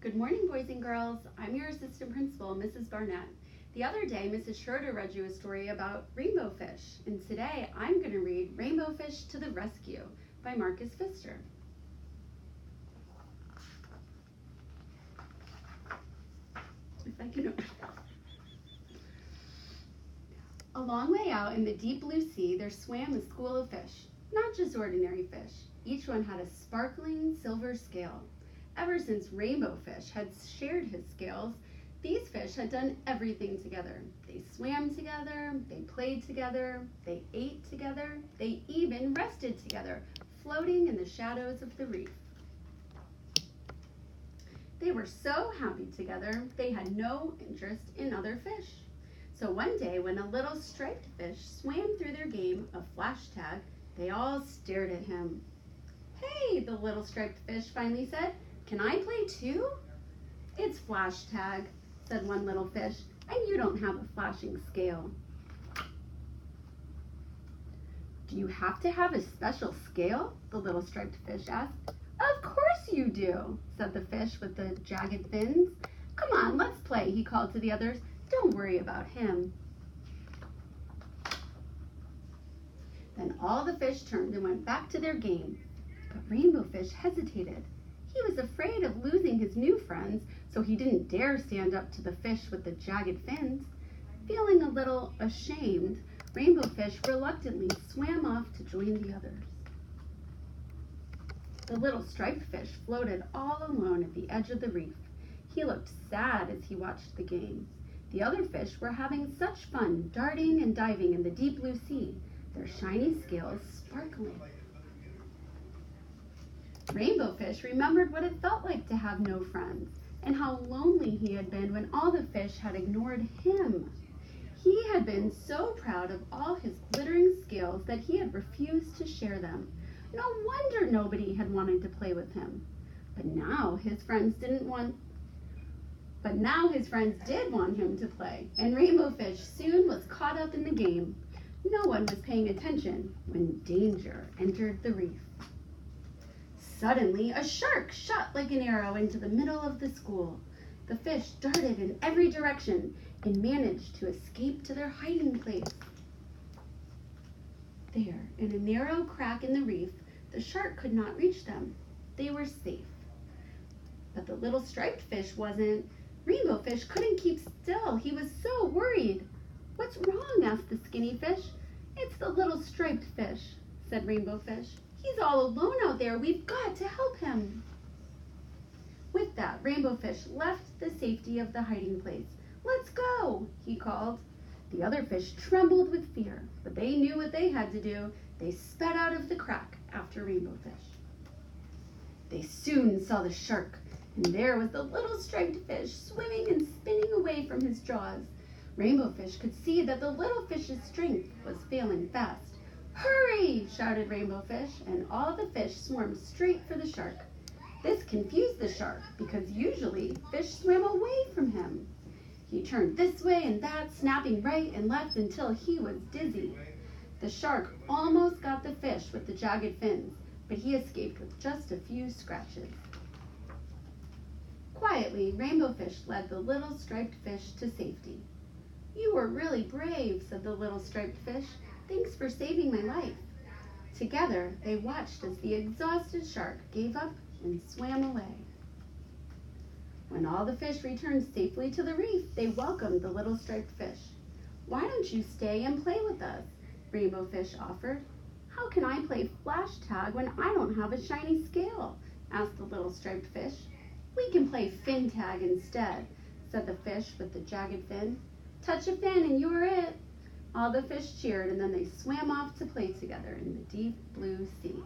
Good morning, boys and girls. I'm your assistant principal, Mrs. Barnett. The other day, Mrs. Schroeder read you a story about rainbow fish, and today I'm going to read Rainbow Fish to the Rescue by Marcus Pfister. If I can. A long way out in the deep blue sea, there swam a school of fish, not just ordinary fish. Each one had a sparkling silver scale. Ever since Rainbow Fish had shared his scales, these fish had done everything together. They swam together, they played together, they ate together, they even rested together, floating in the shadows of the reef. They were so happy together, they had no interest in other fish. So one day, when a little striped fish swam through their game of flash tag, they all stared at him. "Hey," the little striped fish finally said, "can I play too?" "It's flash tag," said one little fish, "and you don't have a flashing scale." "Do you have to have a special scale?" the little striped fish asked. "Of course you do," said the fish with the jagged fins. "Come on, let's play," he called to the others. "Don't worry about him." Then all the fish turned and went back to their game. But Rainbow Fish hesitated. He was afraid of losing his new friends, so he didn't dare stand up to the fish with the jagged fins. Feeling a little ashamed, Rainbow Fish reluctantly swam off to join the others. The little striped fish floated all alone at the edge of the reef. He looked sad as he watched the game. The other fish were having such fun darting and diving in the deep blue sea, their shiny scales sparkling. Rainbow Fish remembered what it felt like to have no friends, and how lonely he had been when all the fish had ignored him. He had been so proud of all his glittering scales that he had refused to share them. No wonder nobody had wanted to play with him. But now his friends did want him to play, and Rainbow Fish soon was caught up in the game. No one was paying attention when danger entered the reef. Suddenly, a shark shot like an arrow into the middle of the school. The fish darted in every direction and managed to escape to their hiding place. There, in a narrow crack in the reef, the shark could not reach them. They were safe. But the little striped fish wasn't. Rainbow Fish couldn't keep still. He was so worried. "What's wrong?" asked the skinny fish. "It's the little striped fish," said Rainbow Fish. "He's all alone out there. We've got to help him." With that, Rainbow Fish left the safety of the hiding place. "Let's go," he called. The other fish trembled with fear, but they knew what they had to do. They sped out of the crack after Rainbow Fish. They soon saw the shark, and there was the little striped fish swimming and spinning away from his jaws. Rainbow Fish could see that the little fish's strength was failing fast. "Hurry!" shouted Rainbow Fish, and all the fish swarmed straight for the shark. This confused the shark because usually fish swam away from him. He turned this way and that, snapping right and left until he was dizzy. The shark almost got the fish with the jagged fins, but he escaped with just a few scratches. Quietly, Rainbow Fish led the little striped fish to safety. "You were really brave," said the little striped fish. "Thanks for saving my life." Together, they watched as the exhausted shark gave up and swam away. When all the fish returned safely to the reef, they welcomed the little striped fish. "Why don't you stay and play with us?" Rainbow Fish offered. "How can I play flash tag when I don't have a shiny scale?" asked the little striped fish. "We can play fin tag instead," said the fish with the jagged fin. "Touch a fin and you're it." All the fish cheered, and then they swam off to play together in the deep blue sea.